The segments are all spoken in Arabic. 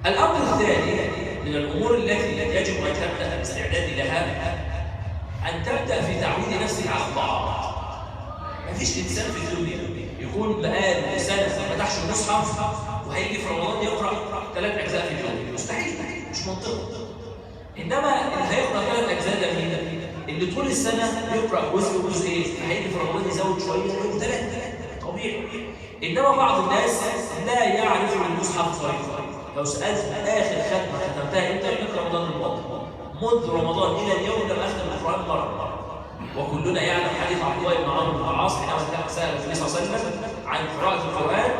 الأمر الثاني من الأمور التي يجب أن تبدأ بالاستعداد لها أن تبدأ في تعويد نفسك على الطاعات. مفيش إنسان في الدنيا يكون بقاله سنة ما فتحش المصحف وهيجي في رمضان يقرأ 3 أجزاء في اليوم، مستحيل، مش منطقي. إنما اللي هيقرأ 3 أجزاء ده مين؟ اللي طول السنة بيقرأ جزء وجزئين، هيجي في رمضان يزود شوية يقول 3، طبيعي. إنما بعض الناس لا يعرف المصحف طريقة. لو سألت آخر ختمة ختمتها إمتى؟ في رمضان الماضي. منذ رمضان إلى اليوم لم أختم القرآن مرة. وكلنا يعلم حديث عبد الله بن عمرو بن العاص حينما سأل النبي صلى الله عليه وسلم عن قراءة القرآن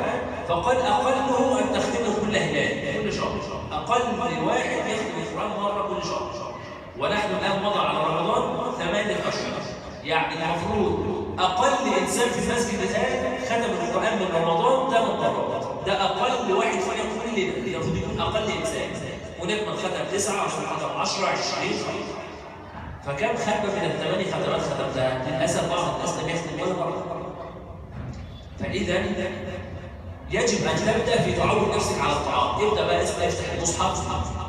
فقال أقله أن تختمه كل هلال، كل شهر. أقل واحد يختم القرآن مرة كل شهر. ونحن الآن مضى على رمضان 8 أشهر. يعني المفروض أقل إنسان في المسجد الآن ختم القرآن من رمضان 8 مرات. ده أقل واحد فينا كلنا، المفروض يكون أقل إنسان. هناك من ختم 9، من ختم 10، 20. فكم ختمة من ال8 ختمات ختمتها؟ للأسف بعض الناس لم يختم ولا مرة. فإذا يجب أن تبدأ في تعود نفسك على الطاعات. ابدأ بقى افتح المصحف،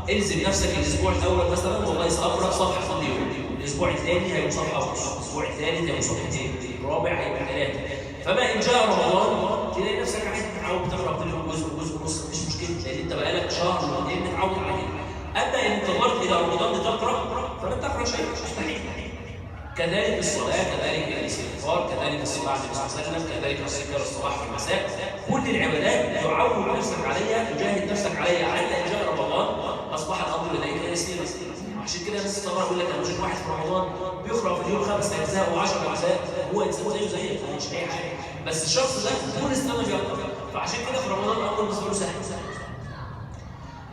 الزم نفسك الأسبوع الأول مثلا والله أقرأ صفحة كل يوم، الأسبوع الثاني هيبقى صفحة ونص، الأسبوع الثالث هيبقى صفحتين، الرابع هيبقى 3. فما إن جاء رمضان تلاقي نفسك عايز تتعود تقرأ كل يوم جزء ونص، مفيش مشكلة، لأن أنت بقالك شهر واتنين متعود على كده. أما إن انتظرت إلى رمضان لتقرأ فلن تقرأ شيء، مستحيل. كذلك الصلاة، كذلك الاستغفار، كذلك الصلاة على النبي صلى الله عليه وسلم، كذلك الذكر الصباح والمساء. كل العبادات تعود نفسك عليها، تجاهد نفسك عليها حتى إن جاء رمضان أصبح الأمر لديك يسيرا. عشان كده الناس تستغرب يقول لك أنا بشوف واحد في رمضان بيقرأ في اليوم 5 أجزاء و10 أجزاء، هو إنسان زيه زيك، مش أي حاجة. بس الشخص ده طول السنة بيقرأ، فعشان كده في رمضان الأمر بالنسبة له سهل.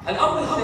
الأمر الثاني